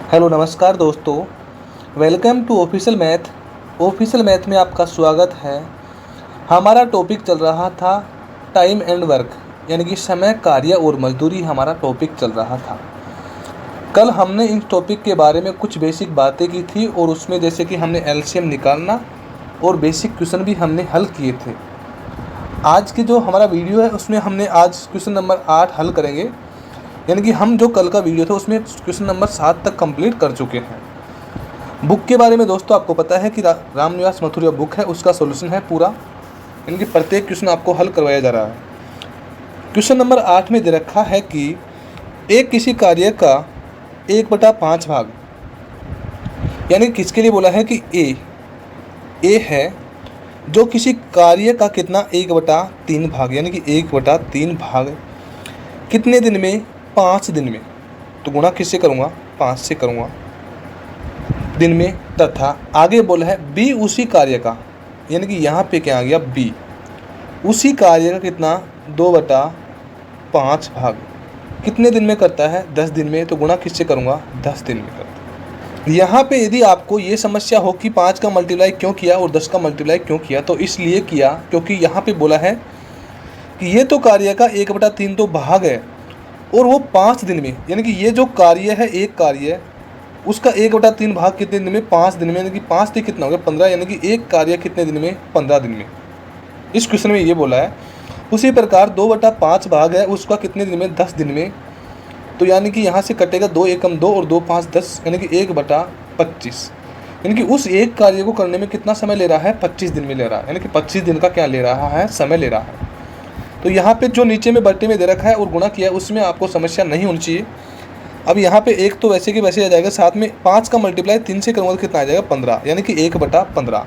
Hello नमस्कार दोस्तों, welcome to official math में आपका स्वागत है। हमारा टॉपिक चल रहा था टाइम एंड वर्क, यानी कि समय, कार्य और मजदूरी हमारा टॉपिक चल रहा था। कल हमने इन टॉपिक के बारे में कुछ बेसिक बातें की थी और उसमें जैसे कि हमने एलसीएम निकालना और बेसिक क्वेश्चन भी हमने हल किए थे। आज की जो हमारा वीडियो है उसमें हमने आज क्वेश्चन नंबर 8 हल करेंगे, यानी कि हम जो कल का वीडियो था उसमें क्वेश्चन नंबर 7 तक कंप्लीट कर चुके हैं। बुक के बारे में दोस्तों आपको पता है कि रामनिवास मथुरिया बुक है, उसका सॉल्यूशन है पूरा, यानी कि प्रत्येक क्वेश्चन आपको हल करवाया जा रहा है। क्वेश्चन नंबर 8 में दे रखा है कि एक किसी कार्य का 1/5 भाग, यानी किसके लिए बोला है कि ए है जो किसी कार्य का कितना 1/3 भाग, यानी कि 1/3 भाग कितने दिन में, 5 दिन में। तो गुणा किससे करूँगा, 5 से करूँगा दिन में। तथा आगे बोला है बी उसी कार्य का, यानी कि यहाँ पे क्या आ गया, बी उसी कार्य का कितना 2/5 भाग कितने दिन में करता है, 10 दिन में। तो गुणा किससे करूँगा, 10 दिन में करता है। यहाँ पे यदि आपको ये समस्या हो कि 5 का मल्टीप्लाई क्यों किया और 10 का मल्टीप्लाई क्यों किया, तो इसलिए किया क्योंकि यहाँ पे बोला है कि ये तो कार्य का 1/3 तो भाग है और वो 5 दिन में, यानी कि ये जो कार्य है, एक कार्य है, उसका 1/3 भाग कितने दिन में, 5 दिन में, यानी कि 5 से कितना हो गया 15, यानी कि एक कार्य कितने दिन में, 15 दिन में। इस क्वेश्चन में ये बोला है। उसी प्रकार 2/5 भाग है उसका कितने दिन में, 10 दिन में। तो यानी कि यहाँ से कटेगा 2 एकम 2 और 2 5 10, यानी कि 1/25, यानी कि उस एक कार्य को करने में कितना समय ले रहा है, 25 दिन में ले रहा है, यानी कि 25 दिन का क्या ले रहा है, समय ले रहा है। तो यहाँ पे जो नीचे में बट्टे में दे रखा है और गुणा किया है उसमें आपको समस्या नहीं होनी चाहिए। अब यहाँ पे एक तो वैसे कि वैसे आ जाएगा, साथ में 5 का मल्टीप्लाई 3 से करूँगा तो कितना आ जाएगा, 15, यानी कि 1/15।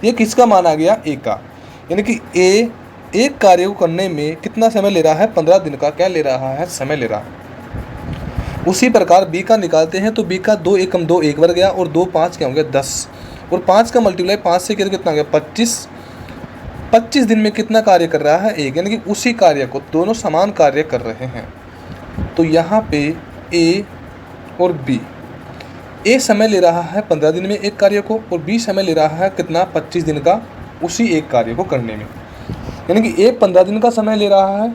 ये किसका मान आ गया, ए का, यानी कि ए एक कार्य को करने में कितना समय ले रहा है, 15 दिन का क्या ले रहा है, समय ले रहा है। उसी प्रकार बी का निकालते हैं तो बी का 2 एकम 2 एक बार गया और 2 5 क्या हो गया 10, और 5 का मल्टीप्लाई 5 से किया तो कितना आ गया 25 दिन में कितना कार्य कर रहा है, एक, यानी कि उसी कार्य को दोनों समान कार्य कर रहे हैं। तो यहाँ पे ए और बी, ए समय ले रहा है 15 दिन में एक कार्य को और बी समय ले रहा है कितना, 25 दिन का उसी एक कार्य को करने में, यानी कि ए 15 दिन का समय ले रहा है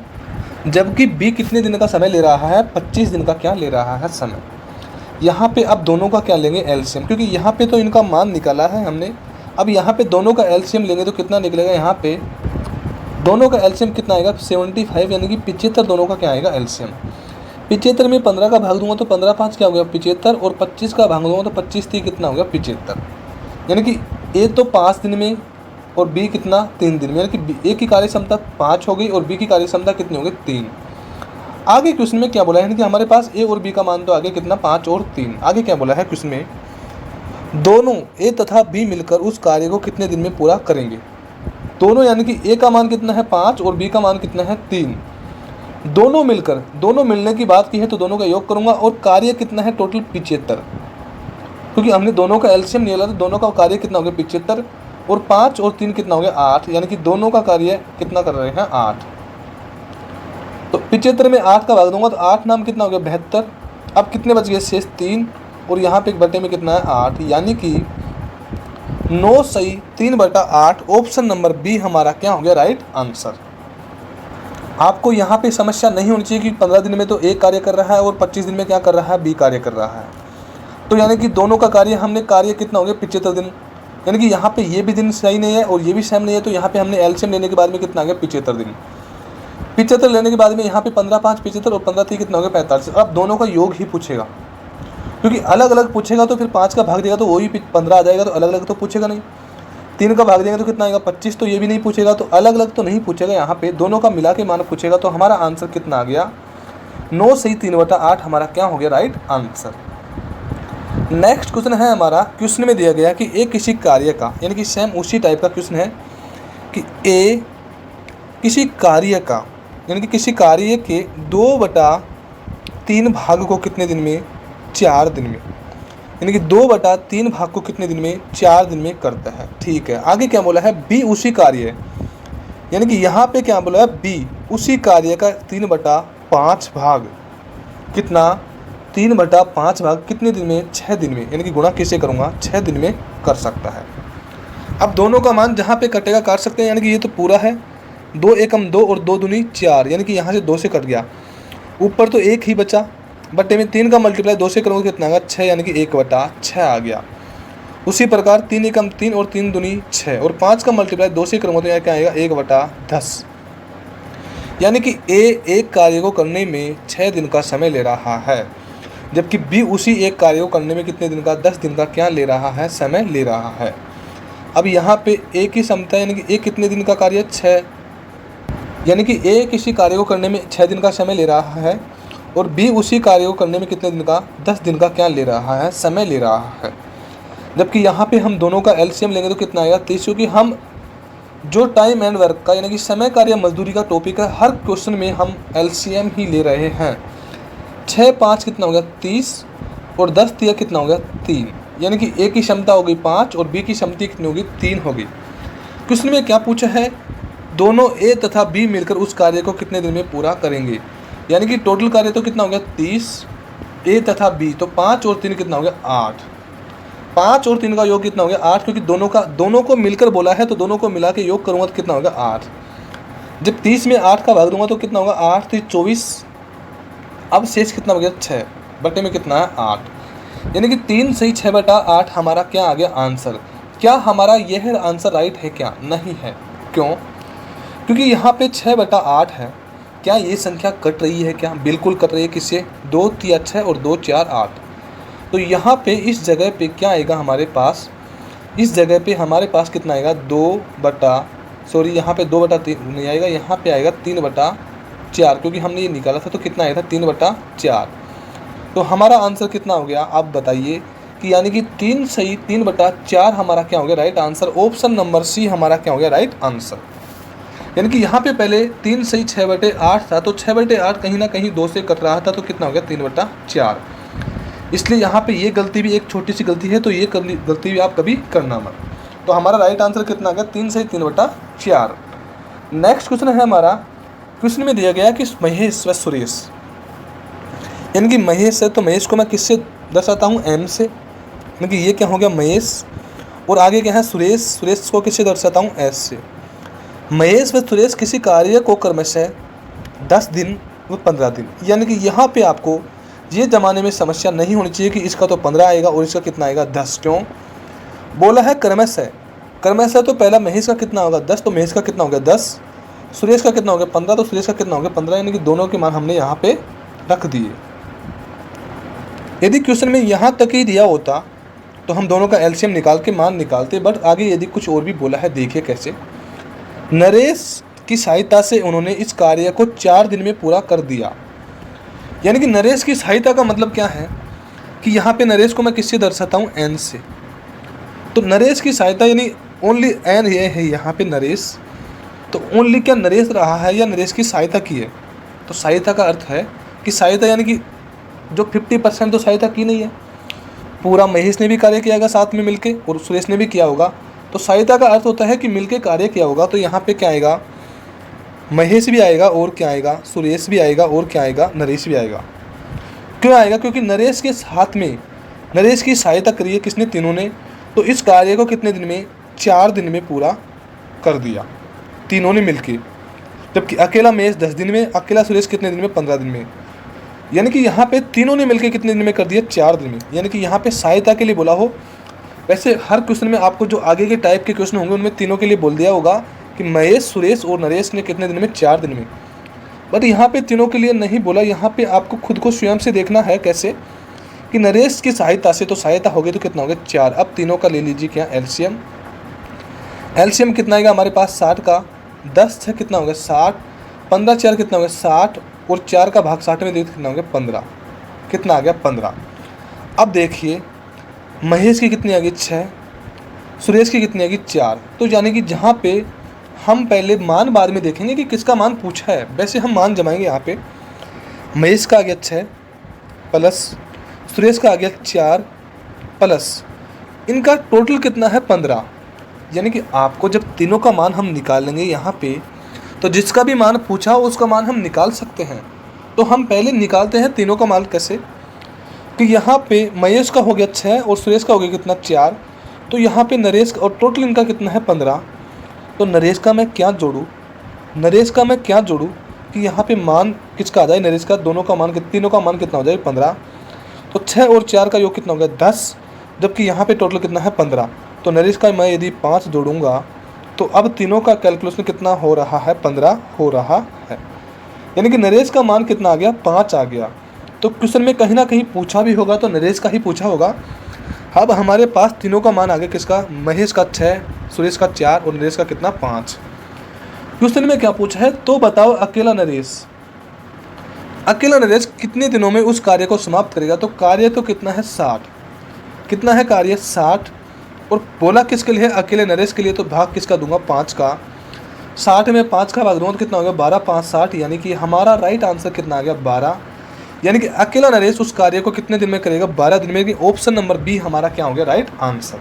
जबकि बी कितने दिन का समय ले रहा है, 25 दिन का क्या ले रहा है, समय। यहाँ पे अब दोनों का क्या लेंगे, एलसीएम, क्योंकि यहाँ पे तो इनका मान निकाला है हमने। अब यहाँ पे दोनों का एलसीएम लेंगे तो कितना निकलेगा, यहाँ पे दोनों का एलसीएम कितना आएगा, 75, यानी कि 75 दोनों का क्या आएगा, एलसीएम। 75 में 15 का भाग दूंगा तो 15 5 क्या हो गया 75, और 25 का भाग दूंगा तो 25 3 कितना हो गया 75, यानी कि ए तो 5 दिन में और बी कितना 3 दिन में, यानी कि ए की कार्य क्षमता 5 हो गई और बी की कार्य क्षमता कितनी हो गई 3। आगे क्वेश्चन में क्या बोला है, यानी कि हमारे पास ए और बी का मान तो आगे कितना 5 और 3। आगे क्या बोला है क्वेश्चन में, दोनों ए तथा बी मिलकर उस कार्य को कितने दिन में पूरा करेंगे। दोनों यानी कि ए का मान कितना है 5 और बी का मान कितना है 3, दोनों मिलकर, दोनों मिलने की बात की है तो दोनों का योग करूंगा और कार्य कितना है टोटल 75, क्योंकि हमने दोनों का एलसीएम निकाला तो दोनों का कार्य कितना हो गया 75 और 5 और 3 कितना हो गया 8, यानी कि दोनों का कार्य कितना कर रहे हैं 8। तो 75 में 8 का भाग दूंगा तो 8 नाम कितना हो गया 72। अब कितने बच गए शेष 3 और यहाँ पे एक बटे में कितना है 8, यानी कि 9 सही 3/8, ऑप्शन नंबर बी हमारा क्या हो गया राइट आंसर। आपको यहाँ पे समस्या नहीं होनी चाहिए कि 15 दिन में तो एक कार्य कर रहा है और 25 दिन में क्या कर रहा है, बी कार्य कर रहा है। तो यानी कि दोनों का कार्य कितना हो गया 75 दिन, यानी कि यहाँ पे ये भी दिन सही नहीं है और ये भी सेम नहीं है। तो यहाँ पे हमने एलसीएम लेने के बाद में कितना आ गया 75 दिन। 75 लेने के बाद में यहाँ पे 15 5 75 और 15 3 कितना हो गया 45। अब दोनों का योग ही पूछेगा, क्योंकि अलग अलग पूछेगा तो फिर 5 का भाग देगा तो वही 15 आ जाएगा, तो अलग अलग तो पूछेगा नहीं। 3 का भाग देंगे तो कितना आएगा 25, तो ये भी नहीं पूछेगा, तो अलग अलग तो नहीं पूछेगा। यहाँ पे दोनों का मिला के मान पूछेगा। तो हमारा आंसर कितना आ गया 9 सही 3/8 हमारा क्या हो गया राइट आंसर। नेक्स्ट क्वेश्चन है हमारा, क्वेश्चन में दिया गया कि एक किसी कार्य का, यानी कि सेम उसी टाइप का क्वेश्चन है कि ए किसी कार्य का, यानी कि किसी कार्य के 2/3 भाग को कितने दिन में, 4 दिन में, यानी कि 2/3 भाग को कितने दिन में, 4 दिन में करता है। ठीक है, आगे क्या बोला है, बी उसी कार्य, यानी कि यहाँ पे क्या बोला है, बी उसी कार्य का 3/5 भाग कितना 3/5 भाग कितने दिन में, 6 दिन में, यानी कि गुणा किससे करूँगा, 6 दिन में कर सकता है। अब दोनों का मान जहाँ पे कटेगा काट सकते हैं, यानी कि ये तो पूरा है, 2 एकम 2 और 2 दूनी 4, यानी कि यहाँ से 2 से कट गया, ऊपर तो 1 ही बचा, बटे में 3 का मल्टीप्लाई 2 से करूँगा कितना आएगा, 6, यानी कि 1/6 आ गया। उसी प्रकार 3 एकम 3 और 3 दूनी 6 और 5 का मल्टीप्लाई 2 से करूँगा तो यहाँ क्या आएगा, 1/10, यानी कि ए एक कार्य को करने में 6 दिन का समय ले रहा है, जबकि बी उसी एक कार्य को करने में कितने दिन का, 10 दिन का क्या ले रहा है, समय ले रहा है। अब यहाँ पे ए की क्षमता यानी कि ए कितने दिन का कार्य, 6, यानी कि ए किसी कार्य को करने में 6 दिन का समय ले रहा है और बी उसी कार्य को करने में कितने दिन का, 10 दिन का क्या ले रहा है, समय ले रहा है। जबकि यहाँ पे हम दोनों का एलसीएम लेंगे तो कितना आएगा, 30, क्योंकि हम जो टाइम एंड वर्क का यानी कि समय कार्य मजदूरी का टॉपिक है, हर क्वेश्चन में हम एलसीएम ही ले रहे हैं। 6 5 कितना हो गया, 30 और 10 3 कितना हो गया, 3, यानी कि ए की क्षमता हो गई 5 और बी की क्षमता कितनी होगी, 3 होगी। क्वेश्चन में क्या पूछा है, दोनों ए तथा बी मिलकर उस कार्य को कितने दिन में पूरा करेंगे, यानी कि टोटल कार्य तो कितना हो गया 30, ए तथा बी, तो 5 और 3 कितना हो गया 8, 5 और 3 का योग कितना हो गया 8, क्योंकि दोनों को मिलकर बोला है तो दोनों को मिला के योग करूँगा तो कितना होगा 8। जब 30 में 8 का भाग दूंगा तो कितना होगा 8 3 24, अब शेष कितना हो गया 6, बटे में कितना है 8, यानी कि 3 सही 6/8 हमारा क्या आ गया आंसर। क्या हमारा यह आंसर राइट है क्या, नहीं है, क्यों, क्योंकि यहाँ पे 6/8 है। क्या ये संख्या कट रही है क्या, बिल्कुल कट रही है, किससे, 2 3 6 और 2 4 8, तो यहाँ पे इस जगह पे क्या आएगा हमारे पास, इस जगह पे हमारे पास कितना आएगा, यहाँ पे 2/3 नहीं आएगा, यहाँ पे आएगा 3/4, क्योंकि हमने ये निकाला था तो कितना आया था 3/4। तो हमारा आंसर कितना हो गया, आप बताइए कि यानी कि 3 सही 3/4 हमारा क्या हो गया right answer. Option number C हमारा क्या हो गया राइट आंसर। यानी कि यहाँ पे पहले 3 सही 6/8 था, तो 6/8 कहीं ना कहीं 2 से कट रहा था तो कितना हो गया 3/4, इसलिए यहाँ पे ये गलती भी एक छोटी सी गलती है, तो ये गलती भी आप कभी करना मत। तो हमारा राइट आंसर कितना आ गया 3 सही 3/4। नेक्स्ट क्वेश्चन है हमारा, क्वेश्चन में दिया गया कि महेश व सुरेश, यानी कि महेश है तो महेश को मैं किससे दर्शाता हूँ, एम से, यानी कि ये क्या हो गया महेश, और आगे क्या है सुरेश, सुरेश को किससे दर्शाता हूँ, एस से। महेश व सुरेश किसी कार्य को क्रमशः 10 दिन व 15 दिन, यानी कि यहाँ पे आपको ये ज़माने में समस्या नहीं होनी चाहिए कि इसका तो 15 आएगा और इसका कितना आएगा 10, क्यों बोला है क्रमशः, तो पहला महेश का कितना होगा 10, तो महेश का कितना हो गया 10, सुरेश का कितना हो गया 15, तो सुरेश का कितना हो गया 15, यानी कि दोनों के मान हमने यहाँ पे रख दिए। यदि क्वेश्चन में यहाँ तक ही दिया होता तो हम दोनों का एलसीएम निकाल के मान निकालते, बट आगे यदि कुछ और भी बोला है, देखिए कैसे। नरेश की सहायता से उन्होंने इस कार्य को 4 दिन में पूरा कर दिया, यानी कि नरेश की सहायता का मतलब क्या है कि यहाँ पे नरेश को मैं किससे दर्शाता हूँ, एन से। तो नरेश की सहायता यानी ओनली एन ये है यहाँ पे नरेश, तो ओनली क्या नरेश रहा है या नरेश की सहायता की है, तो सहायता का अर्थ है कि सहायता यानी कि जो 50% तो सहायता की नहीं है, पूरा महेश ने भी कार्य किया होगा साथ में मिलके और सुरेश ने भी किया होगा, तो सहायता का अर्थ होता है कि मिलके कार्य किया होगा। तो यहाँ पे क्या आएगा, महेश भी आएगा और क्या आएगा, सुरेश भी आएगा और क्या आएगा, नरेश भी आएगा। क्यों आएगा, क्योंकि नरेश के साथ में नरेश की सहायता करी है किसने, तीनों ने, तो इस कार्य को कितने दिन में, 4 दिन में पूरा कर दिया तीनों ने मिलके, जबकि अकेला महेश 10 दिन में, अकेला सुरेश कितने दिन में, 15 दिन में, यानी कि यहाँ पे तीनों ने मिलके कितने दिन में कर दिया, 4 दिन में, यानी कि यहाँ पे सहायता के लिए बोला हो। वैसे हर क्वेश्चन में आपको जो आगे के टाइप के क्वेश्चन होंगे उनमें तीनों के लिए बोल दिया होगा कि महेश सुरेश और नरेश ने कितने दिन में, 4 दिन में, बट यहाँ पे तीनों के लिए नहीं बोला। यहाँ पे आपको खुद को स्वयं से देखना है कैसे कि नरेश की सहायता से, तो सहायता हो गई तो कितना हो गया 4। अब तीनों का ले लीजिए क्या एलसीएम, एलसीएम कितना आएगा हमारे पास 60 का, 10 से कितना हो गया 60, 15 4 कितना हो गया 60 और 4 का भाग 60 में देखिए कितना हो गया 15, कितना आ गया 15। अब देखिए महेश की कितनी आ गई 6, सुरेश की कितनी आ गई 4, तो यानी कि जहाँ पे हम पहले मान बाद में देखेंगे कि किसका मान पूछा है, वैसे हम मान जमाएंगे। यहाँ पे महेश का आ गया 6 प्लस सुरेश का आ गया 4 प्लस इनका टोटल कितना है 15, यानी कि आपको जब तीनों का मान हम निकालेंगे यहाँ पे, तो जिसका भी मान पूछा हो उसका मान हम निकाल सकते हैं। तो हम पहले निकालते हैं तीनों का मान कैसे, कि यहाँ पे महेश का हो गया 6 और सुरेश का हो गया कितना 4। तो यहाँ पे नरेश का और टोटल इनका कितना है 15। तो नरेश का मैं क्या जोड़ूँ, नरेश का मैं क्या जोड़ूँ कि यहाँ पे मान किसका आ जाए, नरेश का, दोनों का मान, तीनों का मान कितना हो जाए 15। तो 6 और 4 का योग कितना हो गया 10, जबकि यहाँ पे टोटल कितना है 15। तो नरेश का मैं यदि 5 जोड़ूंगा तो अब तीनों का कैलकुलेशन कितना हो रहा है 15 हो रहा है, यानी कि नरेश का मान कितना आ गया 5 आ गया। तो क्वेश्चन में कहीं ना कहीं पूछा भी होगा तो नरेश का ही पूछा होगा। अब हमारे पास तीनों का मान आ गया, किसका, महेश का 6, सुरेश का 4 और नरेश का कितना 5। क्वेश्चन में क्या पूछा है, तो बताओ अकेला नरेश कितने दिनों में उस कार्य को समाप्त करेगा। तो कार्य तो कितना है 60, कितना है कार्य 60, और बोला किसके लिए है, अकेले नरेश के लिए। तो भाग किसका दूंगा 5 का, 60 में 5 का भाग दूंगा तो कितना हो गया 12, 5 60, यानी कि हमारा राइट आंसर कितना आ गया 12। यानी कि अकेला नरेश उस कार्य को कितने दिन में करेगा 12 दिन में। ऑप्शन नंबर बी हमारा क्या हो गया राइट आंसर।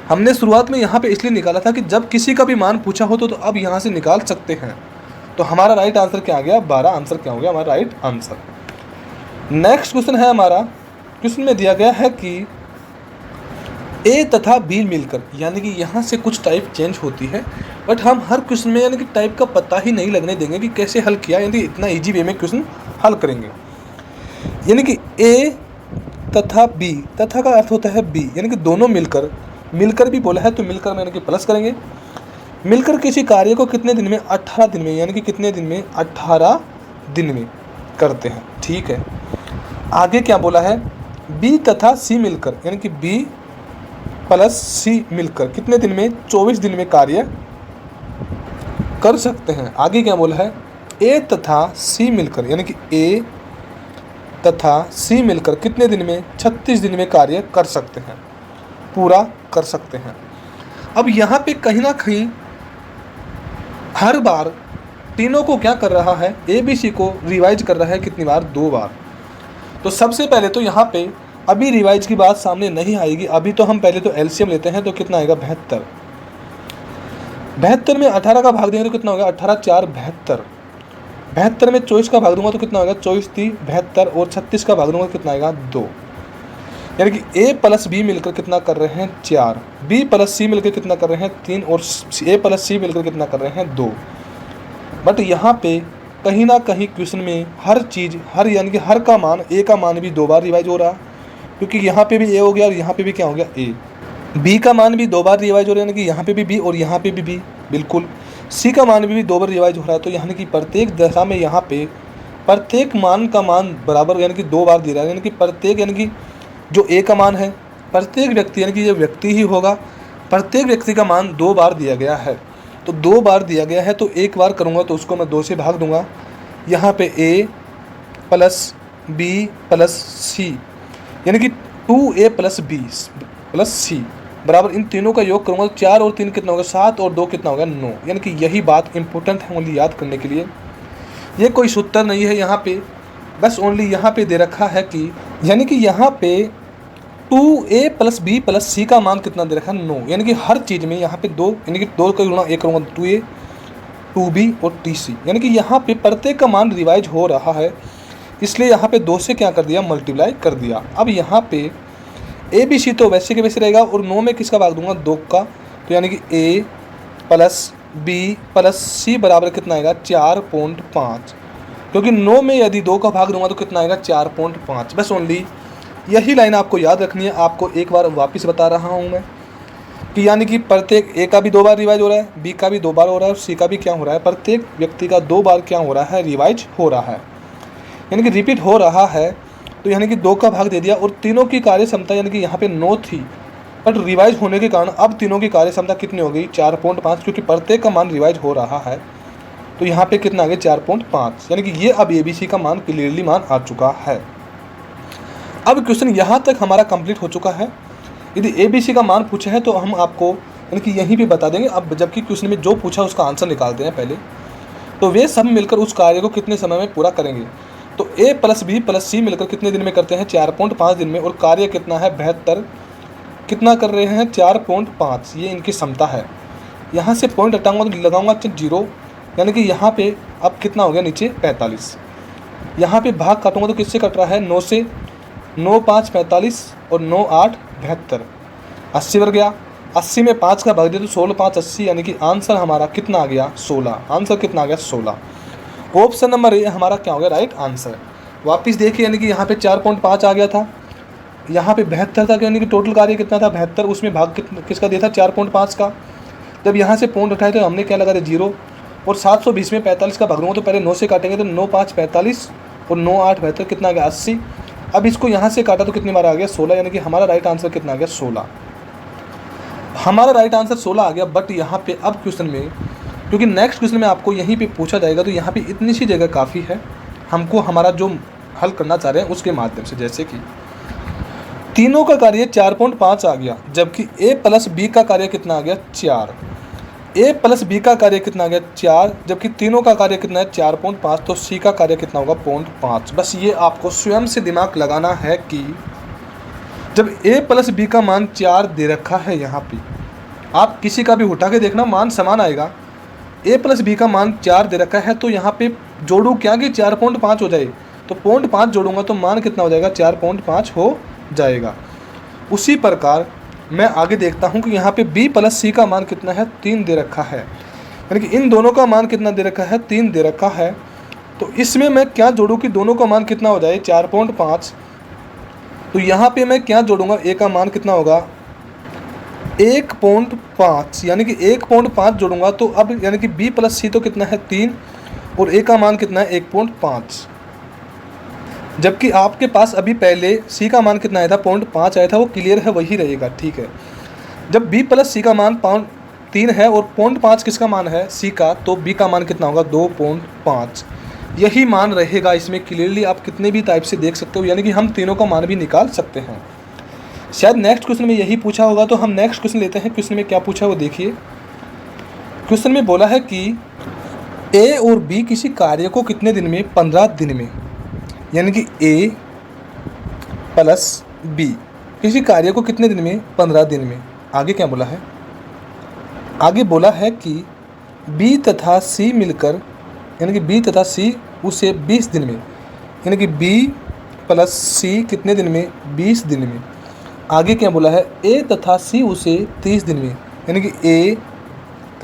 हमने शुरुआत में यहाँ पे इसलिए निकाला था कि जब किसी का भी मान पूछा हो तो अब यहाँ से निकाल सकते हैं। तो हमारा राइट आंसर क्या आ गया 12, आंसर क्या हो गया हमारा राइट आंसर। नेक्स्ट क्वेश्चन है हमारा, क्वेश्चन में दिया गया है कि ए तथा बी मिलकर, यानी कि यहाँ से कुछ टाइप चेंज होती है, बट हम हर क्वेश्चन में यानी कि टाइप का पता ही नहीं लगने देंगे कि कैसे हल किया, यानी कि इतना इजी वे में क्वेश्चन हल करेंगे। यानी कि ए तथा बी, तथा का अर्थ होता है बी, यानी कि दोनों मिलकर भी बोला है तो मिलकर में यानी कि प्लस करेंगे। मिलकर किसी कार्य को कितने दिन में 18 दिन में, यानी कि कितने दिन में 18 दिन में करते हैं, ठीक है। आगे क्या बोला है, बी तथा सी मिलकर, यानी कि बी प्लस सी मिलकर कितने दिन में 24 दिन में कार्य कर सकते हैं। आगे क्या बोला है, ए तथा सी मिलकर, यानी कि ए तथा सी मिलकर कितने दिन में 36 दिन में कार्य कर सकते हैं, पूरा कर सकते हैं। अब यहाँ पे कहीं ना कहीं हर बार तीनों को क्या कर रहा है, ए बी सी को रिवाइज कर रहा है, कितनी बार 2 बार। तो सबसे पहले तो यहाँ पे अभी रिवाइज की बात सामने नहीं आएगी, अभी तो हम पहले तो एलसीएम लेते हैं। तो कितना आएगा 72, 72 में 18 का भाग देंगे तो कितना होगा 18 4 72, 72 में 24 का भाग दूंगा तो कितना होगा 24 3 72, और 36 का भाग दूंगा तो कितना आएगा 2। यानी कि ए प्लस बी मिलकर कितना कर रहे हैं 4, बी प्लस सी मिलकर कितना कर रहे हैं 3, और ए प्लस सी मिलकर कितना कर रहे हैं 2। बट यहाँ पे कहीं ना कहीं क्वेश्चन में हर चीज़ यानी कि हर का मान, ए का मान भी 2 बार रिवाइज हो रहा, क्योंकि यहाँ पे भी ए हो गया और यहाँ पे भी क्या हो गया ए। बी का मान भी 2 बार रिवाइज हो रहा है, यानी कि यहाँ पे भी बी और यहाँ पे भी बी, बिल्कुल। सी का मान भी 2 बार रिवाइज हो रहा है। तो यानी कि प्रत्येक दशा में यहाँ पे प्रत्येक मान का मान बराबर यानी कि 2 बार दे रहा है, यानी कि प्रत्येक, यानी कि जो ए का मान है प्रत्येक व्यक्ति, यानी कि ये व्यक्ति ही होगा, प्रत्येक व्यक्ति का मान 2 बार दिया गया है। तो 2 बार दिया गया है तो एक बार करूँगा तो उसको मैं 2 से भाग दूंगा। यहाँ पे ए प्लस बी प्लस सी, यानी कि 2a प्लस बी प्लस सी बराबर इन तीनों का योग करूँगा तो 4 और 3 कितना होगा 7, और 2 कितना होगा 9। यानी कि यही बात इंपॉर्टेंट है ओनली याद करने के लिए। ये कोई सूत्र नहीं है यहाँ पे, बस ओनली यहाँ पे दे रखा है कि यानी कि यहाँ पे 2a प्लस बी प्लस सी का मान कितना दे रखा है 9। यानी कि हर चीज़ में यहाँ पे 2, यानी कि 2 का गुणा 1 करूँगा 2a 2b और tc, यानी कि यहाँ पे प्रत्येक का मान रिवाइज हो रहा है, इसलिए यहाँ पे 2 से क्या कर दिया मल्टीप्लाई कर दिया। अब यहाँ पे ए बी सी तो वैसे के वैसे रहेगा, और 9 में किसका भाग दूंगा 2 का, तो यानी कि ए प्लस बी प्लस सी बराबर कितना आएगा 4.5, क्योंकि 9 में यदि 2 का भाग दूंगा तो कितना आएगा 4.5। बस ओनली यही लाइन आपको याद रखनी है। आपको एक बार वापस बता रहा हूँ मैं कि यानी कि प्रत्येक ए का भी 2 बार रिवाइज हो रहा है, बी का भी 2 बार हो रहा है और सी का भी क्या हो रहा है, प्रत्येक व्यक्ति का 2 बार क्या हो रहा है रिवाइज हो रहा है, यानी कि रिपीट हो रहा है। तो यानी कि 2 का भाग दे दिया, और तीनों की कार्य क्षमता यानी कि यहाँ पे 9 थी, बट रिवाइज होने के कारण अब तीनों की कार्य क्षमता कितनी हो गई 4.5, क्योंकि प्रत्येक का मान रिवाइज हो रहा है। तो यहाँ पे कितना आ गया 4.5, यानी कि ये अब ए बी सी का मान क्लियरली मान आ चुका है। अब क्वेश्चन यहाँ तक हमारा कंप्लीट हो चुका है। यदि ए बी सी का मान पूछा है तो हम आपको यानी कि यहीं पे बता देंगे। अब जबकि क्वेश्चन में जो पूछा उसका आंसर निकालते हैं पहले, तो वे सब मिलकर उस कार्य को कितने समय में पूरा करेंगे। तो ए प्लस बी प्लस सी मिलकर कितने दिन में करते हैं 4.5 दिन में, और कार्य कितना है 72, कितना कर रहे हैं 4.5, ये इनकी क्षमता है। यहाँ से पॉइंट हटाऊंगा तो लगाऊंगा 0, यानी कि यहाँ पे अब कितना हो गया नीचे 45। यहाँ पे भाग काटूंगा तो किससे कट रहा है 9 से, 9 5 45 और 9 8 72, 80 बन गया। 80 में 5 का भाग दिया तो 16 5 80, यानी कि आंसर हमारा कितना आ गया 16। आंसर कितना आ गया 16। ऑप्शन नंबर ए हमारा क्या हो गया राइट आंसर। वापिस देखिए, यानी कि यहाँ पे 4.5 आ गया था, यहाँ पे 72 था, यानी कि टोटल कार्य कितना था 72, उसमें भाग किसका दिया था 4.5 का। जब यहाँ से पॉइंट उठाए तो हमने क्या लगा दिया 0, और 720 में 45 का भाग दूंगा तो पहले 9 से काटेंगे तो 9 5 45 और 9 8 72, कितना आ गया 80। अब इसको यहाँ से काटा तो कितनी बार आ गया 16, यानी कि हमारा राइट आंसर कितना आ गया 16। हमारा राइट आंसर 16 आ गया। बट यहाँ पे अब क्वेश्चन में, क्योंकि नेक्स्ट क्वेश्चन में आपको यहीं पे पूछा जाएगा, तो यहाँ पे इतनी सी जगह काफ़ी है हमको हमारा जो हल करना चाह रहे हैं उसके माध्यम से। जैसे कि तीनों का कार्य 4.5 आ गया, जबकि a प्लस बी का कार्य कितना आ गया 4। a प्लस बी का कार्य कितना आ गया 4, जबकि तीनों का कार्य कितना है 4.5, तो c का कार्य कितना होगा 0.5। बस ये आपको स्वयं से दिमाग लगाना है कि जब a प्लस बी का मान 4 दे रखा है, यहाँ पे आप किसी का भी उठा के देखना मान समान आएगा। a प्लस बी का मान 4 दे रखा है, तो यहाँ पे जोड़ू क्या कि 4.5 हो जाए, तो 0.5 जोड़ूंगा तो मान कितना हो जाएगा 4.5 हो जाएगा। उसी प्रकार मैं आगे देखता हूँ कि यहाँ पे b प्लस सी का मान कितना है 3 दे रखा है, यानी कि इन दोनों का मान कितना दे रखा है 3 दे रखा है। तो इसमें मैं क्या जोड़ूँ कि दोनों का मान कितना हो जाए 4.5, तो यहाँ पे मैं क्या जोड़ूंगा a का मान कितना होगा 1.5, यानी कि 1.5 जोड़ूंगा तो अब यानी कि b प्लस सी तो कितना है 3 और a का मान कितना है 1.5, जबकि आपके पास अभी पहले c का मान कितना आया था 0.5 आया था, वो क्लियर है वही रहेगा। ठीक है, जब b प्लस सी का मान 3 है और 0.5 किसका मान है c का, तो b का मान कितना होगा 2.5, यही मान रहेगा इसमें। क्लियरली आप कितने भी टाइप से देख सकते हो, यानी कि हम तीनों का मान भी निकाल सकते हैं। शायद नेक्स्ट क्वेश्चन में यही पूछा होगा, तो हम नेक्स्ट क्वेश्चन लेते हैं। क्वेश्चन में क्या पूछा वो देखिए। क्वेश्चन में बोला है कि a और b किसी कार्य को कितने दिन में 15 दिन में, यानी कि a प्लस b किसी कार्य को कितने दिन में 15 दिन में। आगे क्या बोला है, आगे बोला है कि b तथा c मिलकर, यानी कि b तथा c उसे 20 दिन में, यानी कि b प्लस c कितने दिन में 20 दिन में। आगे क्या बोला है a तथा c उसे 30 दिन में, यानी कि a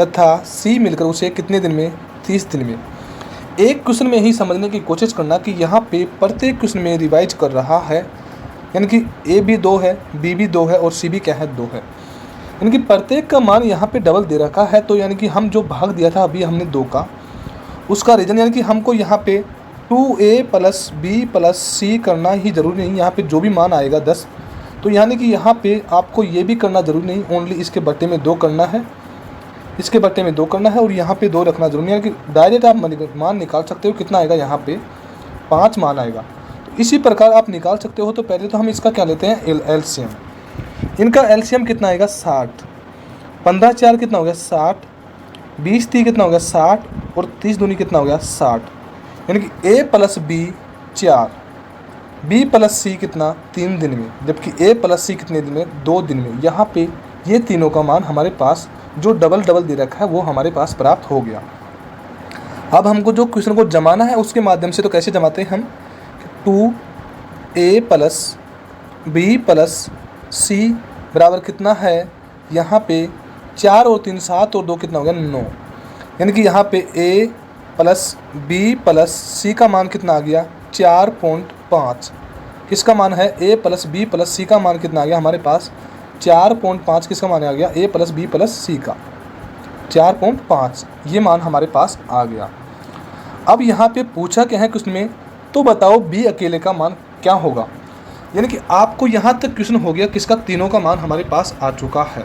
तथा c मिलकर उसे कितने दिन में 30 दिन में। एक क्वेश्चन में ही समझने की कोशिश करना कि यहाँ पे प्रत्येक क्वेश्चन में रिवाइज कर रहा है, यानी कि a भी 2 है, b भी 2 है और c भी क्या है 2 है, यानी कि प्रत्येक का मान यहाँ पे डबल दे रखा है। तो यानी कि हम जो भाग दिया था अभी हमने 2 का, उसका रीजन यानी कि हमको यहाँ पे 2a plus b plus c करना ही ज़रूरी नहीं, यहाँ पे जो भी मान आएगा 10, तो यानी कि यहाँ पे आपको ये भी करना ज़रूरी नहीं, ओनली इसके बट्टे में 2 करना है, इसके बट्टे में 2 करना है और यहाँ पे 2 रखना जरूरी है, यानी कि डायरेक्ट आप मान निकाल सकते हो। कितना आएगा यहाँ पे 5 मान आएगा। तो इसी प्रकार आप निकाल सकते हो। तो पहले तो हम इसका क्या लेते हैं एलसीएम। इनका एलसीएम कितना आएगा 60, 15 4 कितना हो गया 60, 20 3 कितना हो गया 60 और 30 दूनी कितना हो गया 60, यानी कि a plus B 4, b plus C कितना 3 दिन में, जबकि a प्लस सी कितने दिन में 2 दिन में। यहाँ पे ये तीनों का मान हमारे पास जो डबल डबल दे रखा है वो हमारे पास प्राप्त हो गया। अब हमको जो क्वेश्चन को जमाना है उसके माध्यम से, तो कैसे जमाते हैं हम 2a प्लस बी प्लस सी बराबर कितना है यहाँ पे 4 और 3 7 और 2 कितना हो गया 9, यानी कि यहाँ पे a प्लस बी प्लस सी का मान कितना आ गया 4.5। किसका मान है a प्लस बी प्लस सी का मान कितना आ गया हमारे पास 4.5। किसका मान आ गया a प्लस बी प्लस सी का 4.5, ये मान हमारे पास आ गया। अब यहाँ पे पूछा क्या है क्वेश्चन में, तो बताओ b अकेले का मान क्या होगा, यानी कि आपको यहाँ तक क्वेश्चन हो गया किसका तीनों का मान हमारे पास आ चुका है।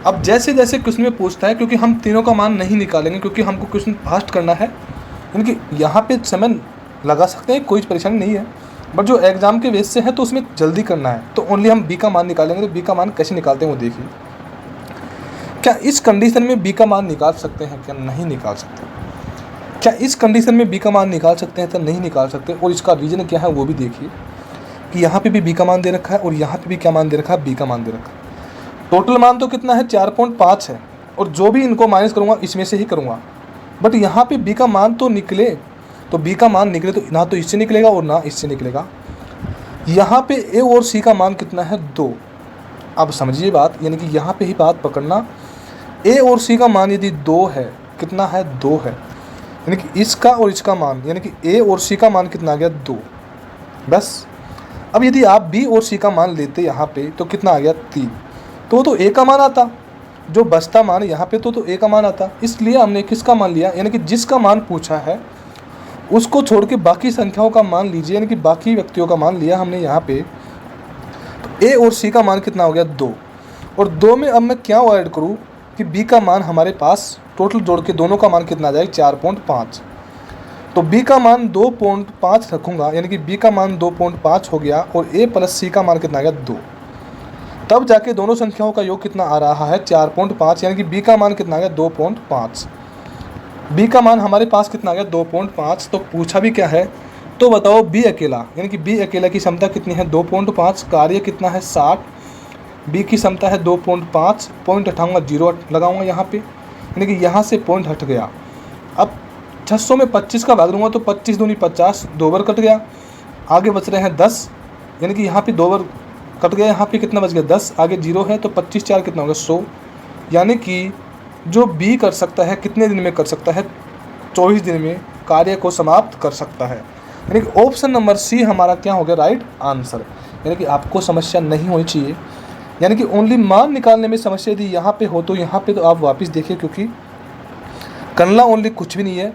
अब जैसे जैसे क्वेश्चन में पूछता है, क्योंकि हम तीनों का मान नहीं निकालेंगे क्योंकि हमको क्वेश्चन फास्ट करना है, यानी कि यहाँ पे समय लगा सकते हैं, कोई परेशानी नहीं है, बट जो एग्जाम के बेस से है तो उसमें जल्दी करना है, तो ओनली हम b का मान निकालेंगे। तो b का मान कैसे निकालते हैं वो देखिए। क्या इस कंडीशन में b का मान निकाल सकते हैं, क्या नहीं निकाल सकते, क्या इस कंडीशन में b का मान निकाल सकते हैं तो नहीं निकाल सकते। और इसका रीज़न क्या है वो भी देखिए कि यहाँ पे भी b का मान दे रखा है और यहाँ पे भी क्या मान दे रखा है b का मान दे रखा है। टोटल मान तो कितना है 4.5 है और जो भी इनको माइनस करूँगा इसमें से ही करूँगा, बट यहाँ पे b का मान तो निकले, तो b का मान निकले तो ना तो इससे निकलेगा और ना इससे निकलेगा। यहाँ पे ए और सी का मान कितना है 2। अब समझिए बात, यानी कि यहाँ पे ही बात पकड़ना। ए और सी का मान यदि 2 है, कितना है 2 है, यानी कि इसका और इसका मान, यानी कि ए और सी का मान कितना आ गया 2 बस। अब यदि आप बी और सी का मान लेते यहाँ पे तो कितना आ गया 3, तो ए का मान आता, जो बचता मान यहाँ पे तो ए का मान आता। इसलिए हमने किसका मान लिया, यानी कि जिसका मान पूछा है उसको छोड़ के बाकी संख्याओं का मान लीजिए, यानी कि बाकी व्यक्तियों का मान लिया हमने यहाँ पे। तो ए और सी का मान कितना हो गया 2, और 2 में अब मैं क्या ऐड करूँ कि बी का मान हमारे पास टोटल जोड़ के दोनों का मान कितना आ जाएगा 4.5। तो बी का मान 2.5 रखूँगा, यानी कि बी का मान 2.5 हो गया, और ए प्लस सी का मान कितना आ गया 2। तब जाके दोनों संख्याओं का योग कितना आ रहा है 4.5, यानी कि बी का मान कितना आ गया 2.5। बी का मान हमारे पास कितना आ गया 2.5। तो पूछा भी क्या है, तो बताओ बी अकेला, यानी कि बी अकेला की क्षमता कितनी है 2.5, कार्य कितना है 60, बी की क्षमता है 2.5, पॉइंट हटाऊंगा 0 लगाऊंगा यहाँ पे, यानी कि यहाँ से पॉइंट हट गया। अब 600 में 25 का भाग दूंगा तो 25 दूनी 50, 2 बार कट गया, आगे बच रहे हैं 10, यानी कि यहाँ पे 2 बार कट गया, यहाँ पे कितना बच गया 10, आगे 0 है, तो 25 4 कितना होगा 100। यानी कि जो बी कर सकता है कितने दिन में कर सकता है, 24 दिन में कार्य को समाप्त कर सकता है। यानी कि ऑप्शन नंबर सी हमारा क्या हो गया राइट आंसर। यानी कि आपको समस्या नहीं होनी चाहिए, यानी कि ओनली मान निकालने में समस्या यदि यहाँ पे हो तो यहाँ पे तो आप वापस देखिए, क्योंकि करना ओनली कुछ भी नहीं है,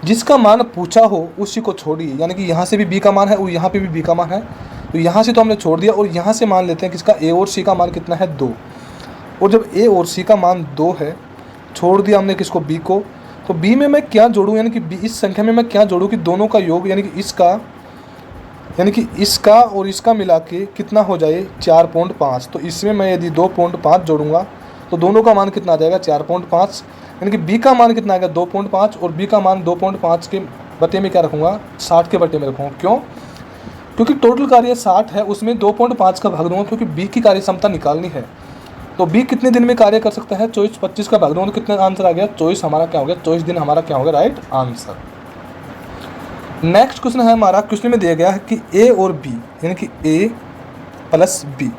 जिसका मान पूछा हो उसी को छोड़िए। यानी कि यहाँ से भी बी का मान है और यहाँ पे भी बी का मान है, तो यहाँ से तो हमने छोड़ दिया, और यहाँ से मान लेते हैं किसका ए और सी का मान कितना है 2, और जब ए और सी का मान 2 है, छोड़ दिया हमने किसको बी को, तो बी में मैं क्या जोड़ूं, यानी कि बी इस संख्या में मैं क्या जोड़ूं कि दोनों का योग, यानी कि इसका और इसका मिला के कितना हो जाए 4.5। तो इसमें मैं यदि 2.5 जोड़ूंगा तो दोनों का मान कितना आ जाएगा 4.5, यानी कि बी का मान कितना आएगा 2.5, और बी का मान 2.5 के बटे में क्या रखूँगा 60 के बटे में रखूँगा। क्यों, क्योंकि टोटल कार्य 60 है, उसमें 2.5 का भाग दूंगा, क्योंकि बी की कार्य क्षमता निकालनी है। तो बी कितने दिन में कार्य कर सकता है 24, 25 का भाग दूंगा तो कितना आंसर आ गया 24, हमारा क्या हो गया 24 दिन हमारा क्या हो गया राइट आंसर। नेक्स्ट क्वेश्चन है हमारा, क्वेश्चन में दिया गया है कि ए और बी, यानी कि ए प्लस बी